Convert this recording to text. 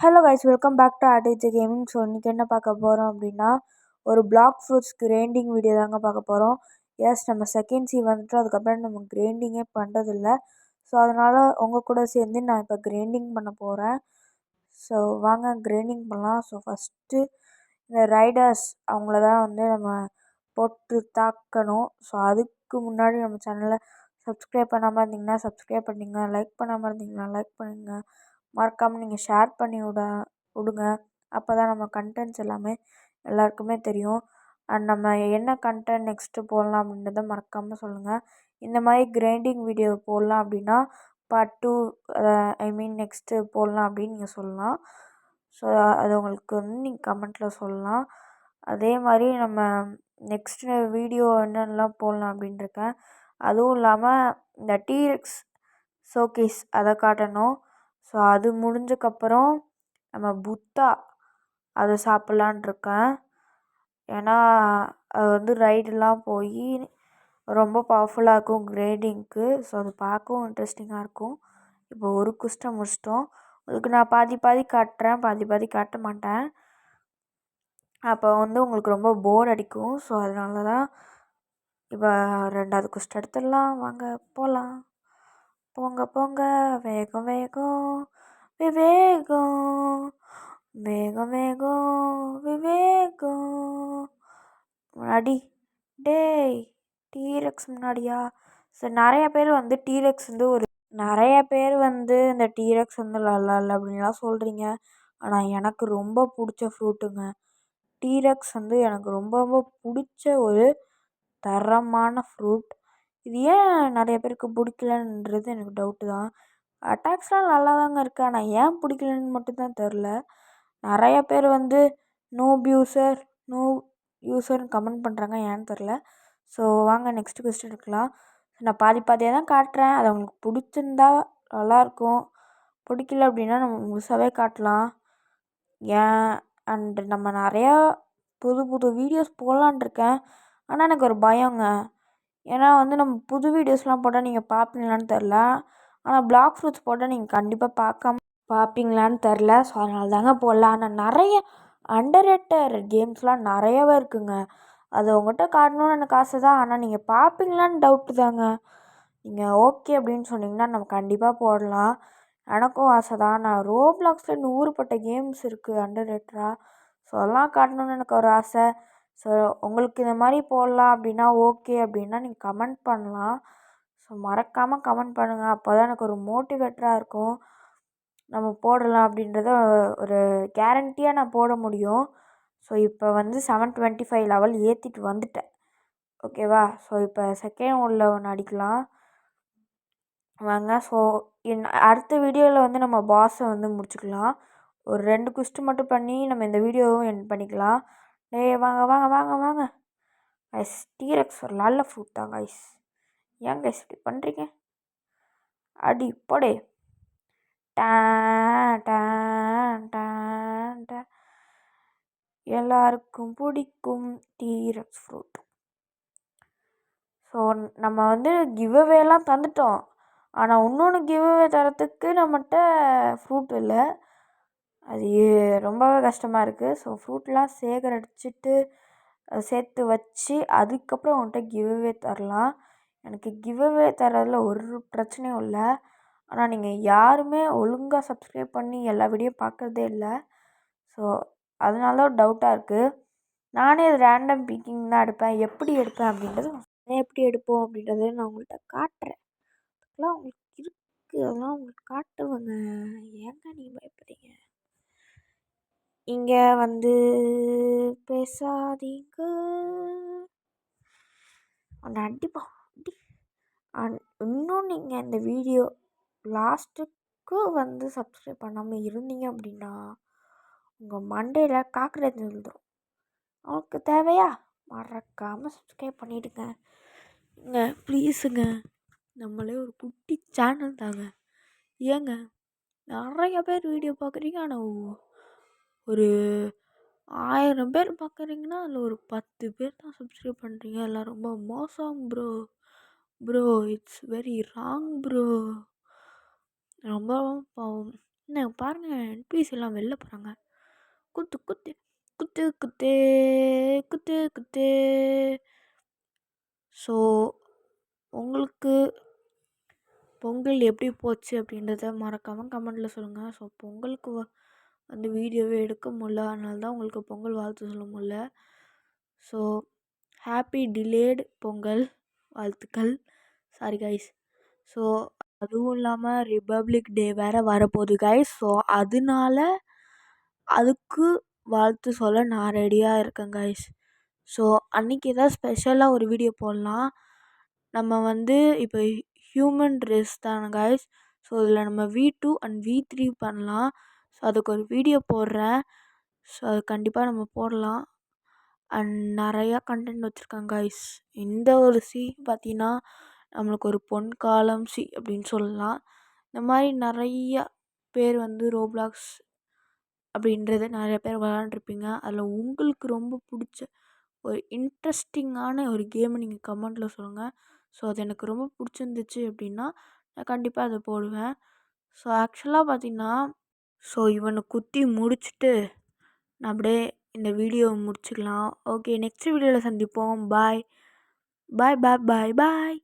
Hello guys, welcome back to RTG gaming. So இன்றைக்கி என்ன பார்க்க போகிறோம் அப்படின்னா, ஒரு பிளாக் ஃப்ரூட்ஸ் கிரைண்டிங் வீடியோ தாங்க பார்க்க போகிறோம். எஸ், நம்ம செகண்ட் சி வந்துட்டு அதுக்கப்புறம் நம்ம கிரைண்டிங்கே பண்ணுறதில்ல. ஸோ அதனால் உங்கள் கூட சேர்ந்து நான் இப்போ கிரைண்டிங் பண்ண போகிறேன். ஸோ வாங்க கிரைண்டிங் பண்ணலாம். ஸோ ஃபஸ்ட்டு இந்த ரைடர்ஸ் அவங்கள தான் வந்து நம்ம போட்டு தாக்கணும். ஸோ அதுக்கு முன்னாடி நம்ம சேனலை சப்ஸ்கிரைப் பண்ணாமல் இருந்தீங்கன்னா சப்ஸ்கிரைப் பண்ணிங்க, லைக் பண்ணாமல் இருந்தீங்கன்னா லைக் பண்ணுங்க, மறக்காமல் நீங்கள் ஷேர் பண்ணி விடுங்க. அப்போ தான் நம்ம கண்டென்ட்ஸ் எல்லாமே எல்லாருக்குமே தெரியும். அண்ட் நம்ம என்ன கண்டென்ட் நெக்ஸ்ட்டு போடலாம் அப்படின்றத மறக்காமல் சொல்லுங்கள். இந்த மாதிரி கிரைண்டிங் வீடியோ போடலாம் அப்படின்னா பார்ட் 2 நெக்ஸ்ட்டு போடலாம் அப்படின்னு நீங்கள் சொல்லலாம். ஸோ அது உங்களுக்கு வந்து நீங்கள் கமெண்ட்டில் சொல்லலாம். அதே மாதிரி நம்ம நெக்ஸ்ட்டு வீடியோ என்னென்னலாம் போடலாம் அப்படின்ட்டுருக்கேன். அதுவும் இல்லாமல் இந்த டீரெக்ஸ் ஷோகேஸ் அதை காட்டணும். ஸோ அது முடிஞ்சக்கப்புறம் நம்ம புத்தா அதை சாப்பிட்லான் இருக்கேன். ஏன்னா அது வந்து ரைடெலாம் போய் ரொம்ப பவர்ஃபுல்லாக இருக்கும் கிரேடிங்க்கு. ஸோ அது பார்க்கவும் இன்ட்ரெஸ்டிங்காக இருக்கும். இப்போ ஒரு குஸ்ட்டை முடிச்சிட்டோம். உங்களுக்கு நான் பாதி பாதி காட்டுறேன், பாதி பாதி காட்ட மாட்டேன். அப்போ வந்து உங்களுக்கு ரொம்ப போர் அடிக்கும். ஸோ அதனால தான் இப்போ 2வது குஸ்ட் எடுத்துடலாம். வாங்க போகலாம். போங்க போங்க, வேகம் வேகம் விவேகம், வேகம் வேகம் விவேகம். முன்னாடி டேய் டீரெக்ஸ் முன்னாடியா? ஸோ நிறைய பேர் வந்து டீரெக்ஸ் வந்து இந்த டீரெக்ஸ் வந்து நல்லா இல்லை அப்படின்லாம் சொல்கிறீங்க. ஆனால் எனக்கு ரொம்ப பிடிச்ச ஃப்ரூட்டுங்க டீரெக்ஸ். வந்து எனக்கு ரொம்ப ரொம்ப பிடிச்ச ஒரு தரமான ஃப்ரூட். இது ஏன் நிறைய பேருக்கு பிடிக்கலன்றது எனக்கு டவுட்டு தான். அட்டாக்ஸ்லாம் நல்லா தாங்க இருக்குது, ஆனால் ஏன் பிடிக்கலன்னு மட்டும்தான் தெரில. நிறைய பேர் வந்து நோ யூசர்னு கமெண்ட் பண்ணுறாங்க, ஏன்னு தெரில. ஸோ வாங்க நெக்ஸ்ட் கொஸ்டின் எடுக்கலாம். நான் பாதி பாதியாக தான் காட்டுறேன். அது அவங்களுக்கு பிடிச்சிருந்தா நல்லாயிருக்கும், பிடிக்கல அப்படின்னா நம்ம முழுசாகவே காட்டலாம். ஏன் அண்டு நம்ம நிறையா புது புது வீடியோஸ் போடலான் இருக்கேன். ஆனால் எனக்கு ஒரு பயங்க. ஏன்னா வந்து நம்ம புது வீடியோஸ்லாம் போட்டால் நீங்கள் பார்ப்பீங்களான்னு தெரில. ஆனால் பிளாக் ஃப்ரூட்ஸ் போட்டால் நீங்கள் கண்டிப்பாக பார்ப்பீங்களான்னு தெரில. ஸோ அதனால தாங்க போடலாம். ஆனால் நிறைய அண்டர் ரேட்டட் கேம்ஸ்லாம் நிறையவே இருக்குங்க. அது உங்கள்கிட்ட காட்டணுன்னு எனக்கு ஆசை தான். ஆனால் நீங்கள் பார்ப்பீங்களான்னு டவுட்டு தாங்க. நீங்கள் ஓகே அப்படின்னு சொன்னீங்கன்னா நம்ம கண்டிப்பாக போடலாம். எனக்கும் ஆசை தான். நான் ரோப்ளாக்ஸில் 100 கேம்ஸ் இருக்குது அண்டர் ரேட்டடாக. ஸோ அதெல்லாம் காட்டணுன்னு எனக்கு ஒரு ஆசை. ஸோ உங்களுக்கு இந்த மாதிரி போடலாம் அப்படின்னா ஓகே அப்படின்னா நீங்கள் கமெண்ட் பண்ணலாம். ஸோ மறக்காமல் கமெண்ட் பண்ணுங்கள். அப்போ தான் எனக்கு ஒரு மோட்டிவேட்டராக இருக்கும். நம்ம போடலாம் அப்படின்றத ஒரு கேரண்டியாக நான் போட முடியும். ஸோ இப்போ வந்து 725 லெவல் ஏற்றிட்டு வந்துட்டேன், ஓகேவா? ஸோ இப்போ செகண்ட் ஒன்று அடிக்கலாம் வாங்க. ஸோ அடுத்த வீடியோவில் வந்து நம்ம பாஸை வந்து முடிச்சுக்கலாம். ஒரு 2 குஸ்ட்டு மட்டும் பண்ணி நம்ம இந்த வீடியோவும் எண்ட் பண்ணிக்கலாம். வாங்க வாங்க வாங்க வாங்க கைஸ். டீரெக்ஸ் ஒரு நல்ல ஃப்ரூட் தான் கைஸ். ஏன் கைஸ் இப்படி பண்ணுறீங்க? அடி போடே. எல்லாருக்கும் பிடிக்கும் டீரெக்ஸ் ஃப்ரூட். ஸோ நம்ம வந்து கிவ்அவேலாம் தந்துட்டோம். ஆனால் இன்னொன்று கிவ்அவே தரத்துக்கு நம்மகிட்ட ஃப்ரூட் இல்லை. அது ரொம்பவே கஷ்டமாக இருக்குது. ஸோ ஃப்ரூட்லாம் சேர்த்து வச்சு அதுக்கப்புறம் அவன்கிட்ட கிவ்அவே தரலாம். எனக்கு கிவ்அவே தரதில் ஒரு பிரச்சனையும் இல்லை. ஆனால் நீங்கள் யாருமே ஒழுங்காக சப்ஸ்கிரைப் பண்ணி எல்லா வீடியோ பார்க்குறதே இல்லை. ஸோ அதனால தான் டவுட்டாக இருக்குது. நானே அது ரேண்டம் பிக்கிங் தான் எடுப்பேன். எப்படி எடுப்பேன் அப்படின்றது எப்படி எடுப்போம் அப்படின்றத நான் உங்கள்கிட்ட காட்டுறேன். அதெல்லாம் உங்களுக்கு இருக்குது, அதெல்லாம் உங்களுக்கு காட்டுவேங்க. ஏங்க நீங்கள் பயப்படுறீங்க? இங்கே வந்து பேசாதீங்க, அடிப்பா. இன்னும் நீங்கள் இந்த வீடியோ லாஸ்ட்டுக்கு வந்து சப்ஸ்கிரைப் பண்ணாமல் இருந்தீங்க அப்படின்னா உங்கள் மண்டையில் காக்கரேஜ் விழுந்துடும். அவனுக்கு தேவையா? மறக்காமல் சப்ஸ்கிரைப் பண்ணிவிடுங்க. ப்ளீஸுங்க, நம்மளே ஒரு குட்டி சேனல் தாங்க. ஏங்க நிறைய பேர் வீடியோ பார்க்குறீங்க, ஆனால் ஒரு 1000 பேர் பார்க்குறீங்கன்னா அதில் ஒரு 10 பேர் தான் சப்ஸ்கிரைப் பண்ணுறீங்க. எல்லாம் ரொம்ப மோசம் bro. It's very wrong bro. ரொம்ப பாவம். என்ன பாருங்கள் என்பிசிலாம் வெளில போகிறாங்க. குத்து குத்து குத்து குத்து குத்து குத்து. ஸோ உங்களுக்கு பொங்கல் எப்படி போச்சு அப்படின்றத மறக்காமல் கமெண்ட்டில் சொல்லுங்கள். ஸோ பொங்கலுக்கு வந்து வீடியோவே எடுக்க முடியல, அதனால தான் உங்களுக்கு பொங்கல் வாழ்த்து சொல்ல முடியல. ஸோ ஹாப்பி டிலேடு பொங்கல் வாழ்த்துக்கள். Sorry guys. ஸோ அதுவும் இல்லாமல் ரிபப்ளிக் டே வேறு வரப்போகுது கைஸ். ஸோ அதனால அதுக்கு வாழ்த்து சொல்ல நான் ரெடியாக இருக்கேன் கைஸ். ஸோ அன்றைக்கி ஏதாவது ஸ்பெஷலாக ஒரு வீடியோ போடலாம். நம்ம வந்து இப்போ ஹியூமன் ரேஸ் தானே கைஸ். ஸோ இதில் நம்ம V2 அண்ட் V3 பண்ணலாம். ஸோ அதுக்கு ஒரு வீடியோ போடுறேன். ஸோ அது கண்டிப்பாக நம்ம போடலாம். அண்ட் நிறையா கண்டென்ட் வச்சுருக்காங்க கைஸ். இந்த ஒரு பார்த்தீங்கன்னா நம்மளுக்கு ஒரு பொன்காலம் அப்படின்னு சொல்லலாம். இந்த மாதிரி நிறையா பேர் வந்து ரோப்ளாக்ஸ் அப்படின்றது நிறைய பேர் விளாண்டுருப்பீங்க. அதில் உங்களுக்கு ரொம்ப பிடிச்ச ஒரு இன்ட்ரெஸ்டிங்கான ஒரு கேமை நீங்கள் கமெண்ட்டில் சொல்லுங்கள். ஸோ அது எனக்கு ரொம்ப பிடிச்சிருந்துச்சு அப்படின்னா நான் கண்டிப்பாக அதை போடுவேன். ஸோ ஆக்சுவலாக பார்த்தீங்கன்னா இவனை குத்தி முடிச்சுட்டு நான் அப்படியே இந்த வீடியோவை முடிச்சுக்கலாம். ஓகே, நெக்ஸ்ட் வீடியோவில் சந்திப்போம். பாய் பாய் பாய் பாய் பாய்.